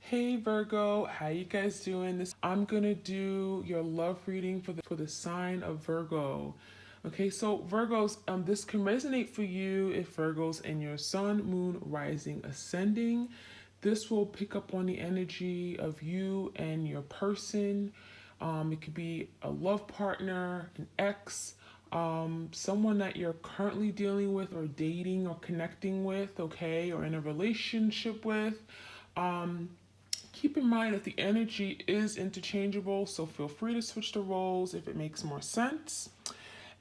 Hey Virgo, how you guys doing? I'm gonna do your love reading for the sign of Virgo. Okay, so Virgos, this can resonate for you if Virgos in your sun, moon, rising, ascending. This will pick up on the energy of you and your person. It could be a love partner, an ex, someone that you're currently dealing with or dating or connecting with, okay, or in a relationship with. Um, Keep in mind that the energy is interchangeable, so feel free to switch the roles if it makes more sense.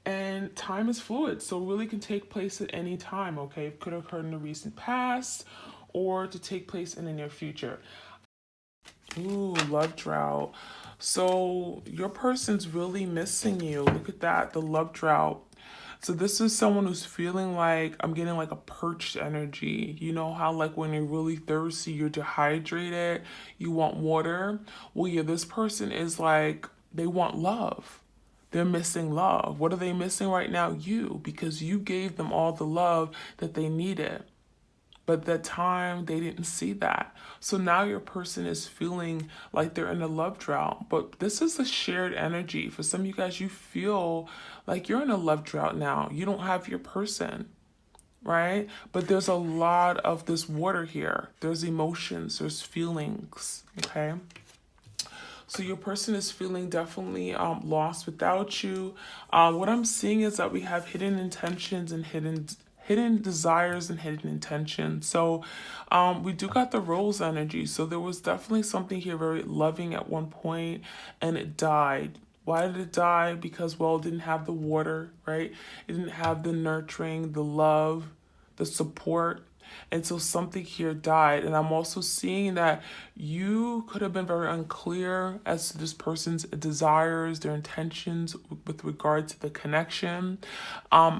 And time is fluid, so really can take place at any time, okay? It could occur in the recent past or to take place in the near future. Ooh, love drought. So your person's really missing you. Look at that, the love drought. So this is someone who's feeling like I'm getting like a perched energy. You know how like when you're really thirsty, you're dehydrated, you want water? Well, yeah, this person is like they want love. They're missing love. What are they missing right now? You, because you gave them all the love that they needed. But that time they didn't see that. So now your person is feeling like they're in a love drought. But this is a shared energy. For some of you guys, you feel like you're in a love drought now. You don't have your person, right? But there's a lot of this water here. There's emotions, there's feelings, okay? So your person is feeling definitely lost without you. What I'm seeing is that we have hidden intentions and hidden desires and hidden intentions. So we do got the rose energy. So there was definitely something here very loving at one point and it died. Why did it die? Because, well, it didn't have the water, right? It didn't have the nurturing, the love, the support. And so something here died. And I'm also seeing that you could have been very unclear as to this person's desires, their intentions with regard to the connection.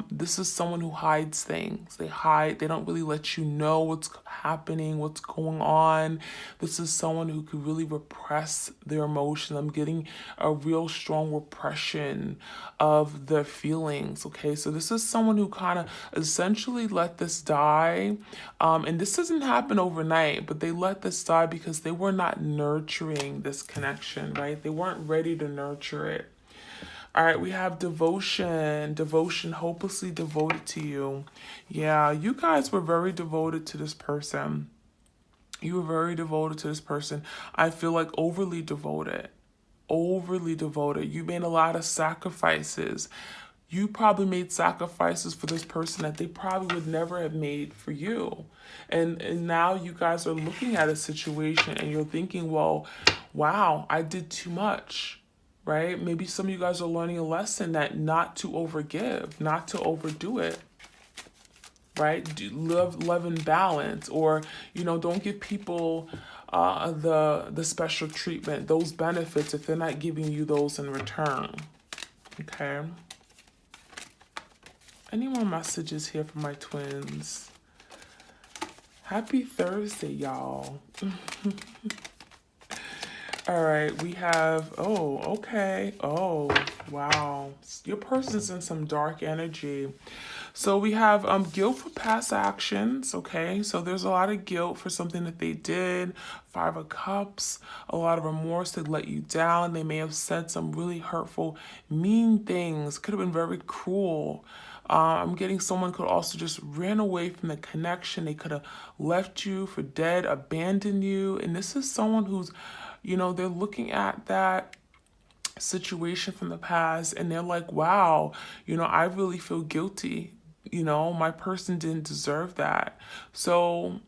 This is someone who hides things. They hide, they don't really let you know what's happening, what's going on. This is someone who could really repress their emotion. I'm getting a real strong repression of their feelings. Okay, so this is someone who kind of essentially let this die. And this doesn't happen overnight, but they let this die because they were not nurturing this connection, right? They weren't ready to nurture it. All right, we have devotion. Devotion, hopelessly devoted to you. Yeah, you guys were very devoted to this person. You were very devoted to this person. I feel like overly devoted. Overly devoted. You made a lot of sacrifices. You probably made sacrifices for this person that they probably would never have made for you. And now you guys are looking at a situation and you're thinking, well, wow, I did too much, right? Maybe some of you guys are learning a lesson that not to overgive, not to overdo it, right? Do love and balance, or don't give people the special treatment, those benefits if they're not giving you those in return. Okay. Any more messages here for my twins? Happy Thursday, y'all. All right, we have, oh, okay. Oh, wow. Your person's in some dark energy. So we have guilt for past actions, okay? So there's a lot of guilt for something that they did. Five of Cups, a lot of remorse to let you down. They may have said some really hurtful, mean things. Could have been very cruel. I'm getting someone could also just ran away from the connection. They could have left you for dead, abandoned you. And this is someone who's, they're looking at that situation from the past and they're like, wow, I really feel guilty. My person didn't deserve that. So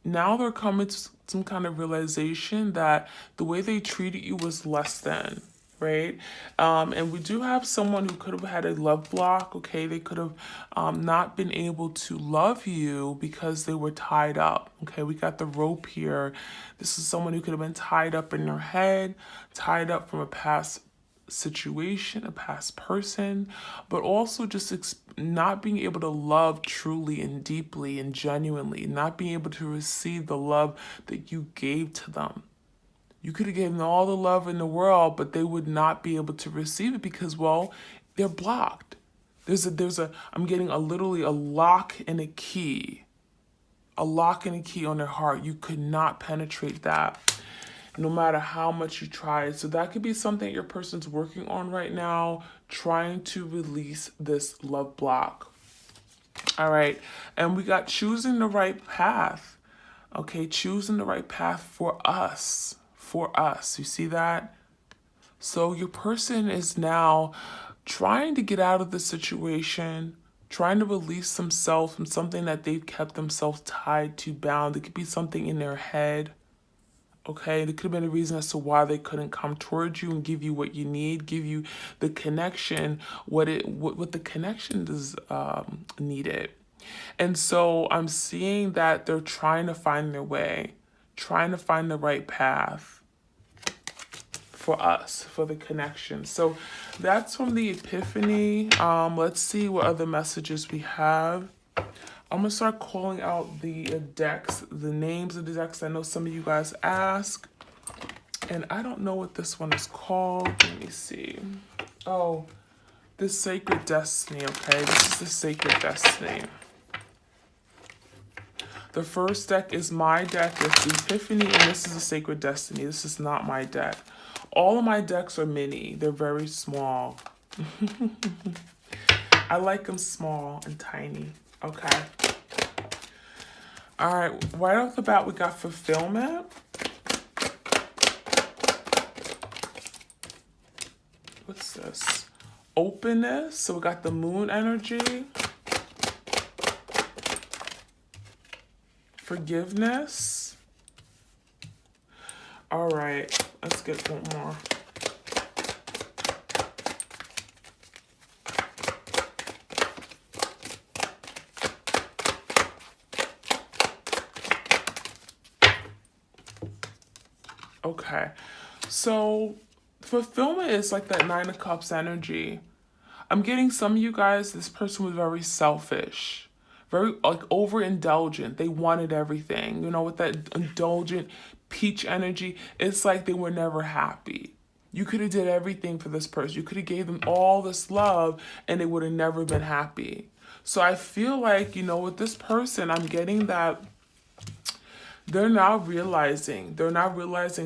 now they're coming to some kind of realization that the way they treated you was less than, right? And we do have someone who could have had a love block, okay? They could have not been able to love you because they were tied up, okay? We got the rope here. This is someone who could have been tied up in their head, tied up from a past situation, a past person, but also just not being able to love truly and deeply and genuinely, not being able to receive the love that you gave to them. You could have given them all the love in the world, but they would not be able to receive it because, well, they're blocked. I'm getting literally a lock and a key a lock and a key on their heart. You could not penetrate that, no matter how much you tried. So that could be something your person's working on right now, trying to release this love block. All right. And we got choosing the right path. Okay. Choosing the right path for us. For us. You see that? So your person is now trying to get out of the situation, trying to release themselves from something that they've kept themselves tied to, bound. It could be something in their head. Okay, it could have been a reason as to why they couldn't come towards you and give you what you need, give you the connection, what the connection is needed. And so I'm seeing that they're trying to find their way, trying to find the right path for us, for the connection. So that's from the Epiphany. Let's see what other messages we have. I'm going to start calling out the decks, the names of the decks. I know some of you guys ask, and I don't know what this one is called. Let me see. Oh, the Sacred Destiny, okay? This is the Sacred Destiny. The first deck is my deck. It's the Epiphany, and this is the Sacred Destiny. This is not my deck. All of my decks are mini. They're very small. I like them small and tiny. Okay. All right. Right off the bat, we got fulfillment. What's this? Openness. So we got the moon energy. Forgiveness. All right. Let's get one more. Okay, so fulfillment is like that Nine of Cups energy. I'm getting some of you guys, this person was very selfish, very like overindulgent. They wanted everything, you know, with that indulgent peach energy. It's like they were never happy. You could have did everything for this person. You could have gave them all this love and they would have never been happy. So I feel like, you know, with this person, I'm getting that they're now realizing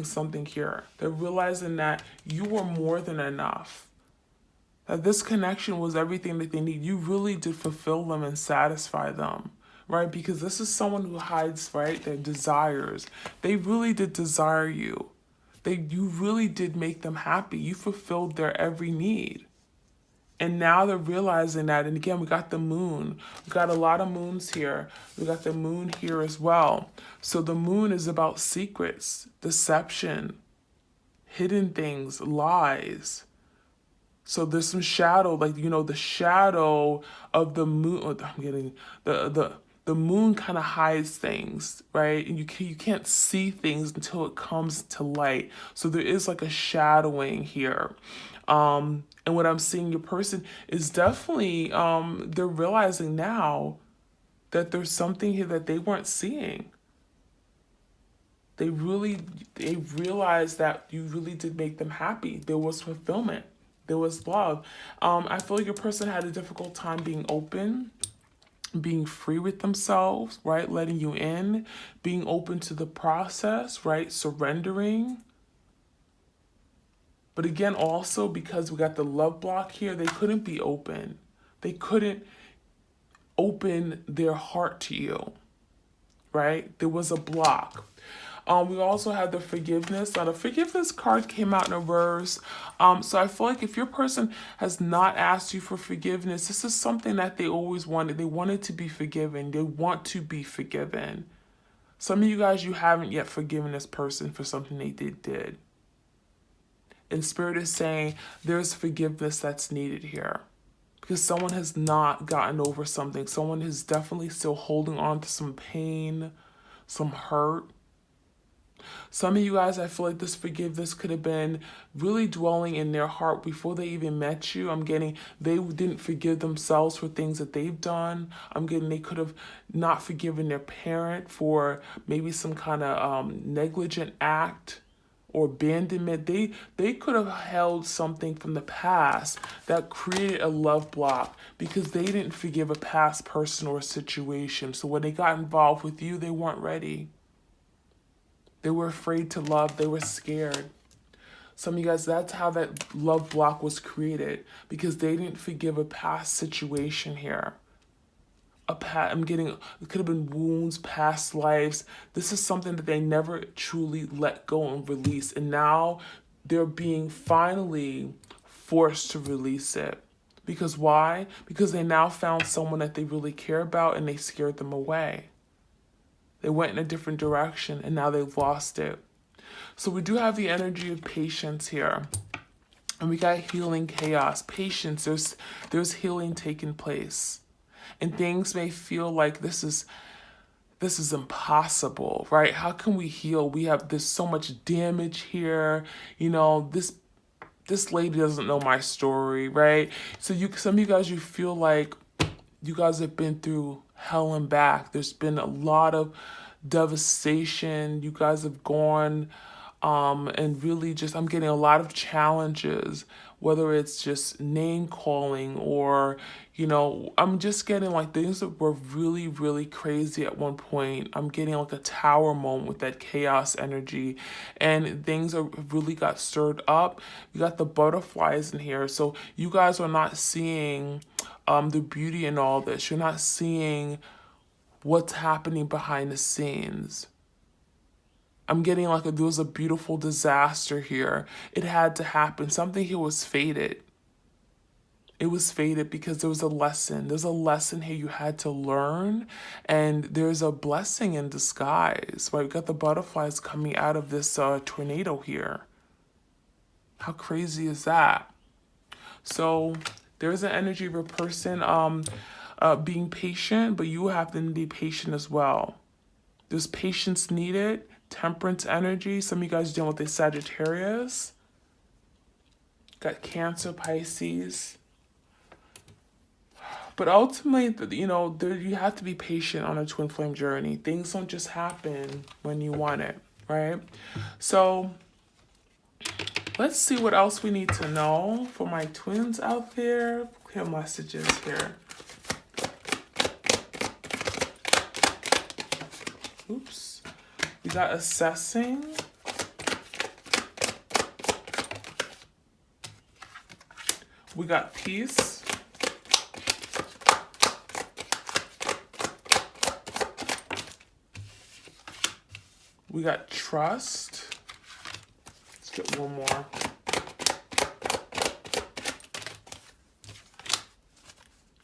something here. They're realizing that you were more than enough. That this connection was everything that they need. You really did fulfill them and satisfy them, right? Because this is someone who hides, right, their desires. They really did desire you. You really did make them happy. You fulfilled their every need. And now they're realizing that. And again, we got the moon. We got a lot of moons here. We got the moon here as well. So the moon is about secrets, deception, hidden things, lies. So there's some shadow, like, you know, the shadow of the moon. I'm getting the moon kind of hides things, right? And you can't see things until it comes to light. So there is like a shadowing here. And what I'm seeing, your person is definitely, they're realizing now that there's something here that they weren't seeing. They realized that you really did make them happy. There was fulfillment. There was love. I feel like your person had a difficult time being open, being free with themselves, right? Letting you in, being open to the process, right? Surrendering. But again, also because we got the love block here, they couldn't be open. They couldn't open their heart to you, right? There was a block. We also have the forgiveness. Now, the forgiveness card came out in reverse. So I feel like if your person has not asked you for forgiveness, this is something that they always wanted. They wanted to be forgiven. They want to be forgiven. Some of you guys, you haven't yet forgiven this person for something they did. And Spirit is saying there's forgiveness that's needed here. Because someone has not gotten over something. Someone is definitely still holding on to some pain, some hurt. Some of you guys, I feel like this forgiveness could have been really dwelling in their heart before they even met you. I'm getting they didn't forgive themselves for things that they've done. I'm getting they could have not forgiven their parent for maybe some kind of negligent act. or abandonment. They could have held something from the past that created a love block because they didn't forgive a past person or situation. So when they got involved with you, they weren't ready. They were afraid to love. They were scared. Some of you guys, that's how that love block was created, because they didn't forgive a past situation here. I'm getting, it could have been wounds, past lives. This is something that they never truly let go and release. And now they're being finally forced to release it. Because why? Because they now found someone that they really care about and they scared them away. They went in a different direction and now they've lost it. So we do have the energy of patience here. And we got healing chaos. Patience, there's healing taking place. And things may feel like this is impossible, right? How can we heal? There's so much damage here. You know, this lady doesn't know my story, right? So some of you guys, you feel like you guys have been through hell and back. There's been a lot of devastation. You guys have gone and really just, I'm getting a lot of challenges, whether it's just name calling or, you know, I'm just getting like things that were really, really crazy at one point. I'm getting like a tower moment with that chaos energy, and things are really got stirred up. We got the butterflies in here. So you guys are not seeing the beauty in all this. You're not seeing what's happening behind the scenes. I'm getting like there was a beautiful disaster here. It had to happen. Something here was fated. It was fated because there was a lesson. There's a lesson here you had to learn, and there's a blessing in disguise, right? We got the butterflies coming out of this tornado here. How crazy is that? So there's an energy of a person being patient, but you have to be patient as well. There's patience needed. Temperance energy. Some of you guys dealing with the Sagittarius. Got Cancer, Pisces. But ultimately, you know, you have to be patient on a twin flame journey. Things don't just happen when you want it, right? So let's see what else we need to know for my twins out there. Clear messages here. Oops. We got assessing. We got peace. We got trust. Let's get one more.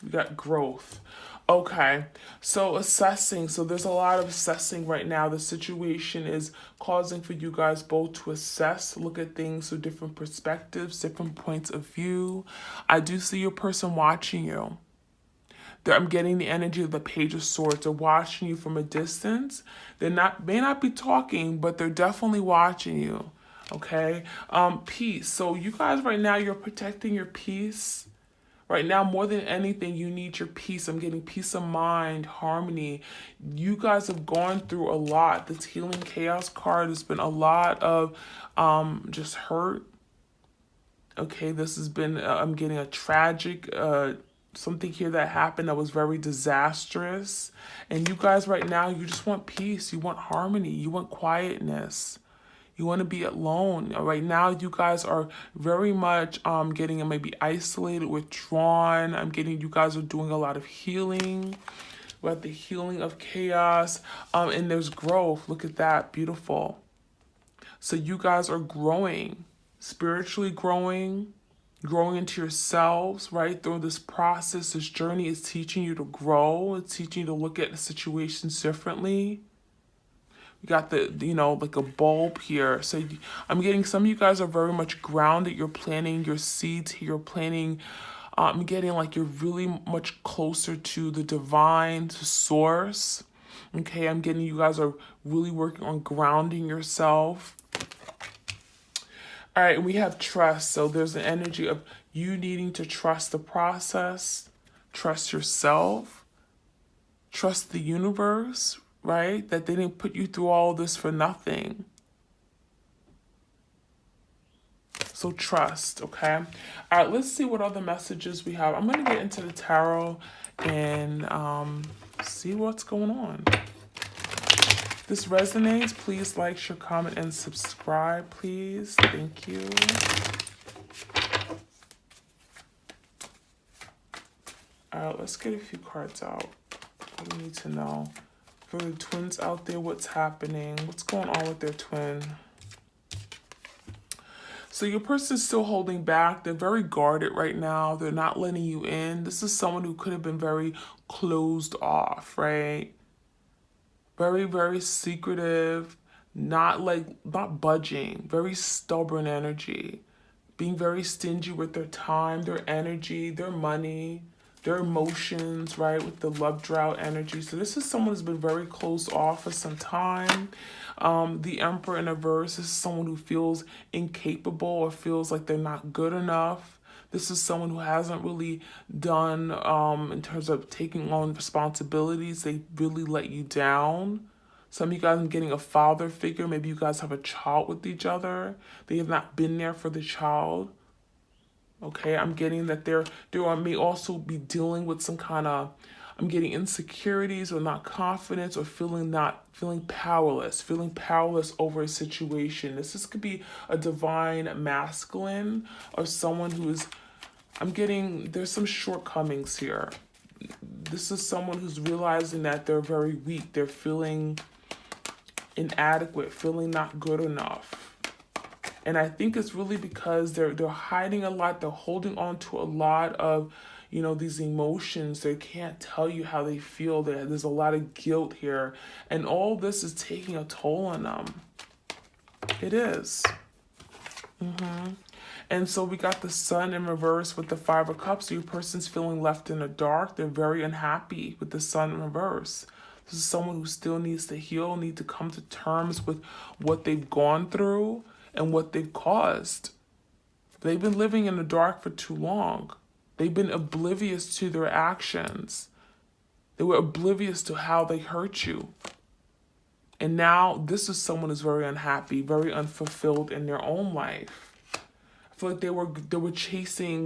We got growth. Okay, so assessing. So there's a lot of assessing right now. The situation is causing for you guys both to assess, look at things through different perspectives, different points of view. I do see your person watching you. I'm getting the energy of the Page of Swords. They're watching you from a distance. May not be talking, but they're definitely watching you. Okay, peace. So you guys right now, you're protecting your peace. Right now, more than anything, you need your peace. I'm getting peace of mind, harmony. You guys have gone through a lot. This healing chaos card has been a lot of just hurt. Okay, this has been, I'm getting a tragic, something here that happened that was very disastrous. And you guys right now, you just want peace. You want harmony. You want quietness. You want to be alone. Right now, you guys are very much getting maybe isolated, withdrawn. I'm getting you guys are doing a lot of healing. We have the healing of chaos. And there's growth. Look at that. Beautiful. So you guys are growing, spiritually growing into yourselves, right? Through this process, this journey is teaching you to grow. It's teaching you to look at the situations differently. You got the, you know, like a bulb here. So I'm getting some of you guys are very much grounded. You're planting your seeds here. You're planting, I'm getting like you're really much closer to the divine, to source. Okay, I'm getting you guys are really working on grounding yourself. All right, and we have trust. So there's an energy of you needing to trust the process, trust yourself, trust the universe, right? That they didn't put you through all this for nothing. So trust, okay? All right, let's see what other messages we have. I'm going to get into the tarot and see what's going on. If this resonates, please like, share, comment, and subscribe, please. Thank you. All right, let's get a few cards out. What do we need to know? For the twins out there, what's happening? What's going on with their twin? So your person's still holding back. They're very guarded right now. They're not letting you in. This is someone who could have been very closed off, right? Very, very secretive, not budging, very stubborn energy, being very stingy with their time, their energy, their money, their emotions, right, with the love drought energy. So this is someone who's been very closed off for some time. The Emperor in reverse is someone who feels incapable or feels like they're not good enough. This is someone who hasn't really done, in terms of taking on responsibilities, they really let you down. Some of you guys are getting a father figure. Maybe you guys have a child with each other. They have not been there for the child. Okay, I'm getting that they may also be dealing with some kind of, I'm getting insecurities or not confidence or feeling powerless over a situation. This could be a divine masculine or someone who is, I'm getting, there's some shortcomings here. This is someone who's realizing that they're very weak. They're feeling inadequate, feeling not good enough. And I think it's really because they're hiding a lot. They're holding on to a lot of, these emotions. They can't tell you how they feel. There's a lot of guilt here. And all this is taking a toll on them. It is. And so we got the Sun in reverse with the Five of Cups. So your person's feeling left in the dark. They're very unhappy with the Sun in reverse. This is someone who still needs to heal, need to come to terms with what they've gone through and what they've caused. They've been living in the dark for too long. They've been oblivious to their actions. They were oblivious to how they hurt you. And now this is someone who's very unhappy, very unfulfilled in their own life. I feel like they were chasing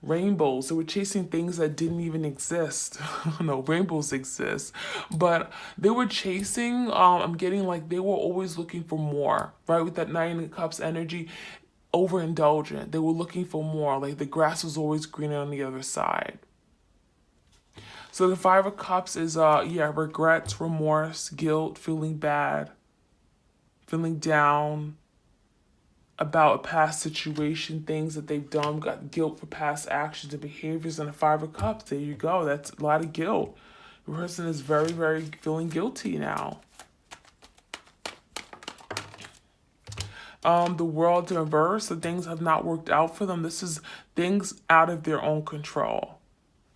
rainbows. They were chasing things that didn't even exist. No, rainbows exist. But they were chasing, I'm getting like they were always looking for more, right? With that Nine of Cups energy, overindulgent. They were looking for more. Like the grass was always greener on the other side. So the Five of Cups is, regrets, remorse, guilt, feeling bad, feeling down about a past situation, things that they've done, got guilt for past actions and behaviors. And the Five of Cups, there you go. That's a lot of guilt. The person is very, very feeling guilty now. The World in reverse, the things have not worked out for them. This is things out of their own control.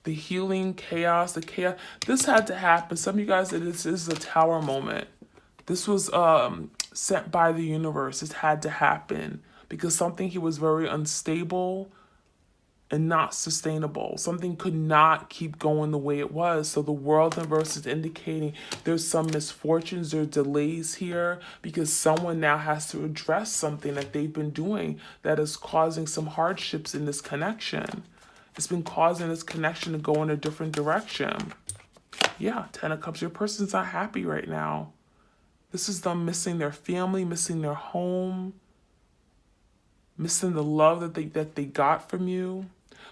The healing, chaos, the chaos. This had to happen. Some of you guys, this is a Tower moment. This was sent by the universe. It had to happen because something here was very unstable and not sustainable. Something could not keep going the way it was. So the World in reverse is indicating there's some misfortunes, there's delays here because someone now has to address something that they've been doing that is causing some hardships in this connection. It's been causing this connection to go in a different direction. Yeah, Ten of Cups. Your person's not happy right now. This is them missing their family, missing their home, missing the love that they got from you.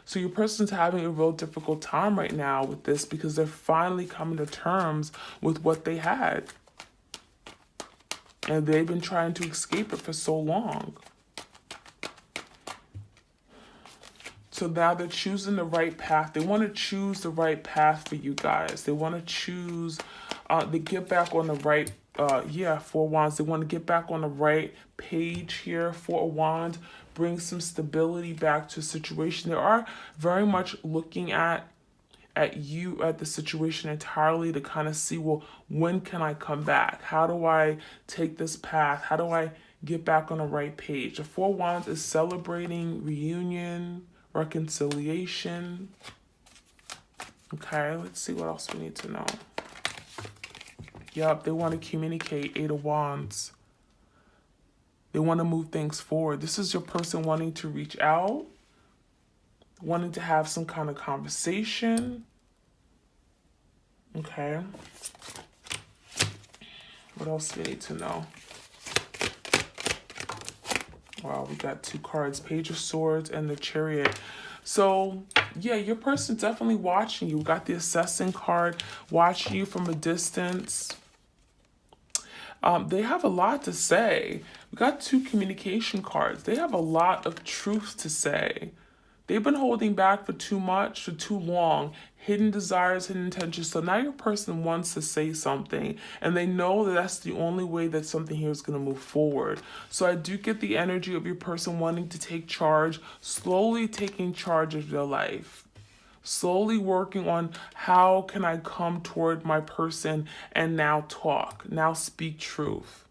So your person's having a real difficult time right now with this because they're finally coming to terms with what they had. And they've been trying to escape it for so long. So now they're choosing the right path. They want to choose the right path for you guys. They want to choose, they get back on the right, Four Wands. They want to get back on the right page here. Four Wands, bring some stability back to a situation. They are very much looking at the situation entirely to kind of see, well, when can I come back? How do I take this path? How do I get back on the right page? The Four Wands is celebrating reunion, reconciliation. Okay, let's see what else we need to know. Yep, they want to communicate. Eight of Wands. They want to move things forward. This is your person wanting to reach out, wanting to have some kind of conversation. Okay. What else do you need to know? Wow, we got 2 cards, Page of Swords and the Chariot. So, yeah, your person's definitely watching you. We got the Assessing card, watching you from a distance. They have a lot to say. We got 2 communication cards. They have a lot of truth to say. They've been holding back for too much, for too long. Hidden desires, hidden intentions. So now your person wants to say something, and they know that that's the only way that something here is going to move forward. So I do get the energy of your person wanting to take charge, slowly taking charge of their life. Slowly working on how can I come toward my person and now talk, now speak truth.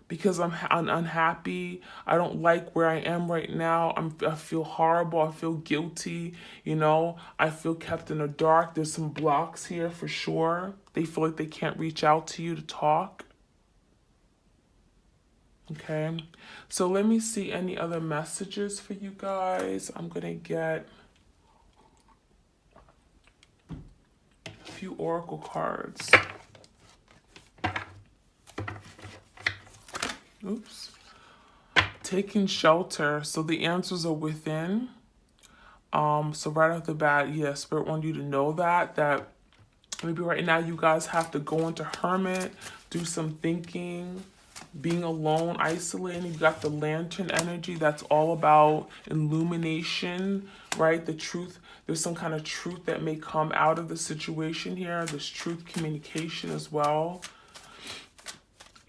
Because I'm unhappy. I don't like where I am right now. I feel horrible. I feel guilty. You know, I feel kept in the dark. There's some blocks here for sure. They feel like they can't reach out to you to talk. Okay. So let me see any other messages for you guys. I'm going to get a few oracle cards. Oops. Taking shelter. So the answers are within. So right off the bat, yeah, Spirit wants you to know that maybe right now you guys have to go into hermit, do some thinking, being alone, isolating. You got the lantern energy. That's all about illumination, right? The truth. There's some kind of truth that may come out of the situation here. There's truth communication as well.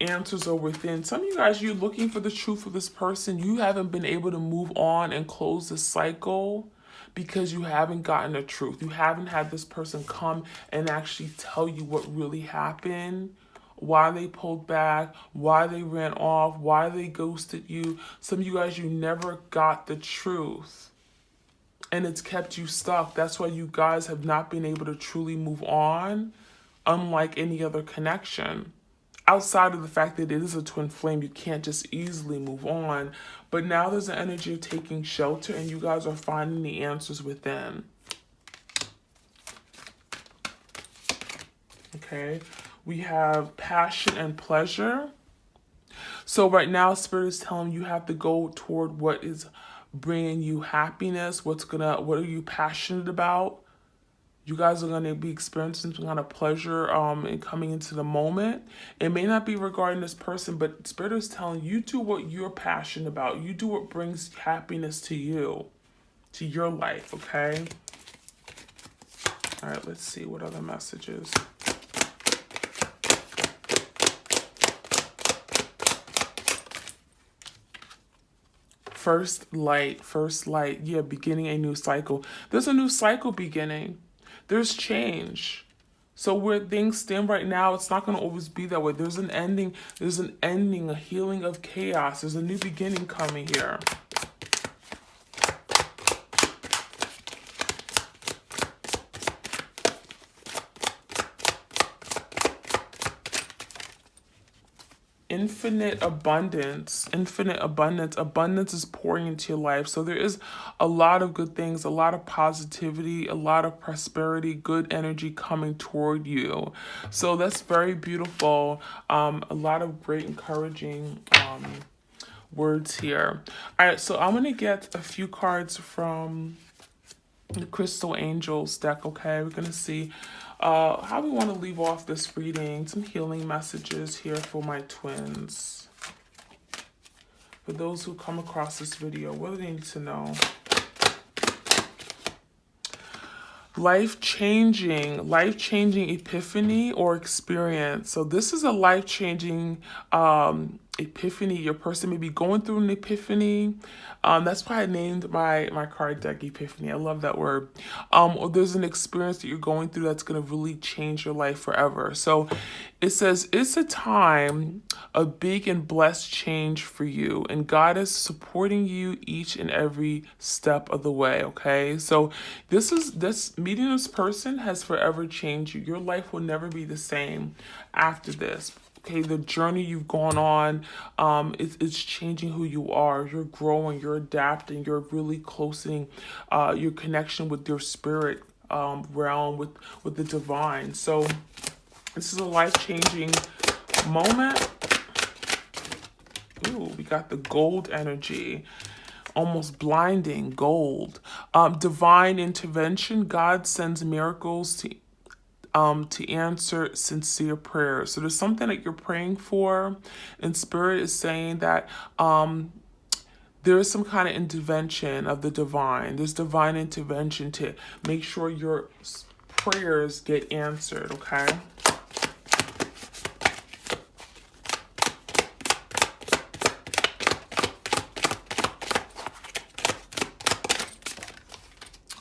Answers are within. Some of you guys, you're looking for the truth of this person. You haven't been able to move on and close the cycle because you haven't gotten the truth. You haven't had this person come and actually tell you what really happened, why they pulled back, why they ran off, why they ghosted you. Some of you guys, you never got the truth, and it's kept you stuck. That's why you guys have not been able to truly move on, unlike any other connection. Outside of the fact that it is a twin flame, you can't just easily move on. But now there's an energy of taking shelter, and you guys are finding the answers within. Okay. We have passion and pleasure. So right now, Spirit is telling you have to go toward what is bringing you happiness. What are you passionate about? You guys are going to be experiencing some kind of pleasure and coming into the moment. It may not be regarding this person, but Spirit is telling you do what you're passionate about. You do what brings happiness to you, to your life, okay? All right, let's see what other messages. First light. Yeah, beginning a new cycle. There's a new cycle beginning. There's change. So where things stand right now, it's not going to always be that way. There's an ending, a healing of chaos. There's a new beginning coming here. Infinite abundance. Abundance is pouring into your life. So there is a lot of good things, a lot of positivity, a lot of prosperity, good energy coming toward you. So that's very beautiful. A lot of great encouraging words here. All right, so I'm going to get a few cards from the Crystal Angels deck, okay? We're going to see how we want to leave off this reading. Some healing messages here for my twins. For those who come across this video, what do they need to know? Life-changing epiphany or experience. So this is a life-changing epiphany. Your person may be going through an epiphany. That's why I named my card deck Epiphany. I love that word. Or there's an experience that you're going through that's going to really change your life forever. So it says it's a time of big and blessed change for you, and God is supporting you each and every step of the way. Okay, so this meeting this person has forever changed you. Your life will never be the same after this. Okay, the journey you've gone on, it's changing who you are. You're growing, you're adapting, you're really closing your connection with your spirit realm, with the divine. So this is a life-changing moment. Ooh, we got the gold energy, almost blinding gold. Divine intervention. God sends miracles to answer sincere prayers. So there's something that you're praying for, and Spirit is saying that there is some kind of intervention of the divine. There's divine intervention to make sure your prayers get answered, okay?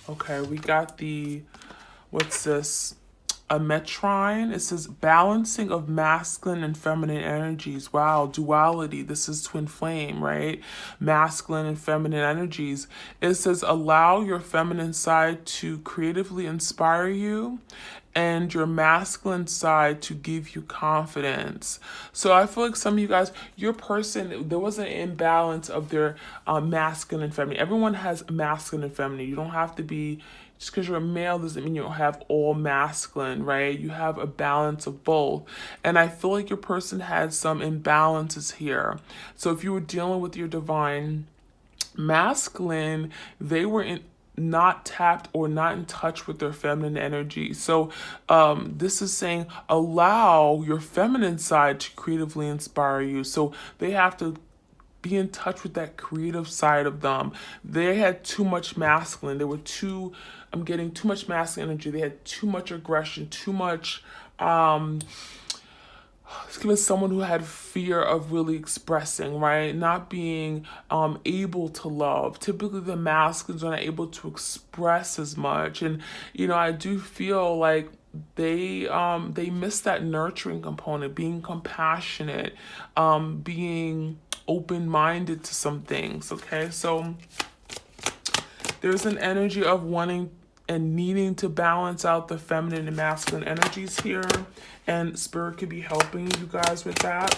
Okay, we got the, what's this? A metrine. It says balancing of masculine and feminine energies. Wow, duality. This is twin flame, right? Masculine and feminine energies. It says allow your feminine side to creatively inspire you and your masculine side to give you confidence. So I feel like some of you guys, your person, there was an imbalance of their masculine and feminine. Everyone has masculine and feminine. You don't have to be, just because you're a male doesn't mean you don't have all masculine, right? You have a balance of both. And I feel like your person had some imbalances here. So if you were dealing with your divine masculine, they were not tapped or not in touch with their feminine energy. So this is saying allow your feminine side to creatively inspire you. So they have to be in touch with that creative side of them. They had too much masculine. They were too, I'm getting too much masculine energy. They had too much aggression, too much it's given someone who had fear of really expressing, right? Not being able to love. Typically the masculines are not able to express as much. And, you know, I do feel like they miss that nurturing component, being compassionate, being open-minded to some things, okay? So there's an energy of wanting and needing to balance out the feminine and masculine energies here. And Spirit could be helping you guys with that.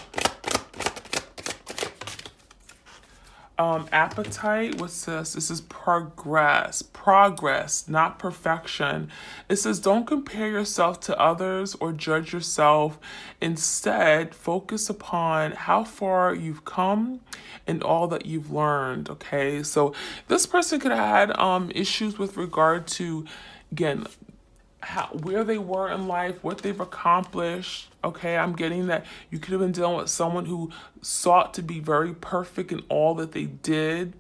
Appetite, what's this? This is progress, not perfection. It says don't compare yourself to others or judge yourself. Instead, focus upon how far you've come and all that you've learned, okay? So this person could have had issues with regard to, again, where they were in life, what they've accomplished. Okay, I'm getting that you could have been dealing with someone who sought to be very perfect in all that they did.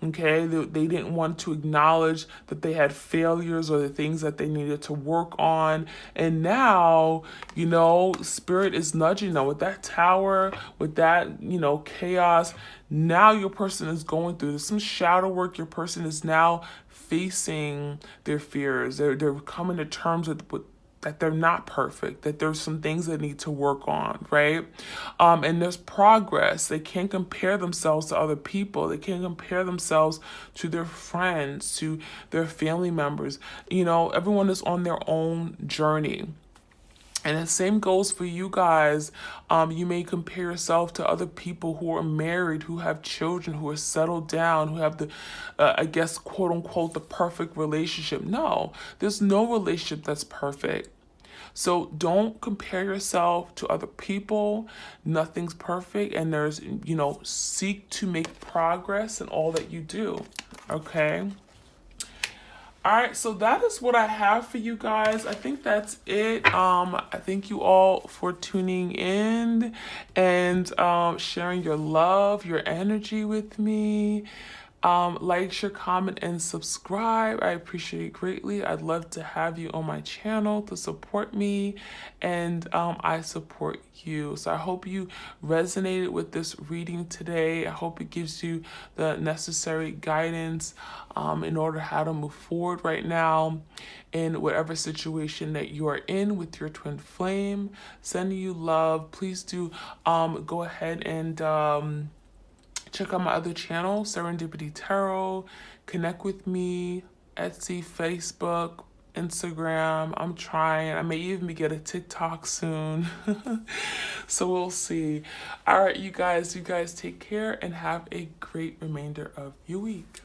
Okay, they didn't want to acknowledge that they had failures or the things that they needed to work on. And now, you know, Spirit is nudging them with that tower, with that, you know, chaos. Now your person is going through some shadow work. Your person is now facing their fears. They're coming to terms with that they're not perfect, that there's some things they need to work on, right? And there's progress. They can't compare themselves to other people. They can't compare themselves to their friends, to their family members. You know, everyone is on their own journey. And the same goes for you guys. You may compare yourself to other people who are married, who have children, who are settled down, who have the, I guess, quote unquote, the perfect relationship. No, there's no relationship that's perfect. So don't compare yourself to other people. Nothing's perfect. And there's, you know, seek to make progress in all that you do. Okay. All right, so that is what I have for you guys. I think that's it. I thank you all for tuning in and sharing your love, your energy with me. Like, share, comment, and subscribe. I appreciate it greatly. I'd love to have you on my channel to support me, and I support you. So I hope you resonated with this reading today. I hope it gives you the necessary guidance in order how to move forward right now in whatever situation that you are in with your twin flame. Sending you love. Please do go ahead and check out my other channel, Serendipity Tarot. Connect with me, Etsy, Facebook, Instagram. I'm trying. I may even get a TikTok soon. So we'll see. All right, you guys take care and have a great remainder of your week.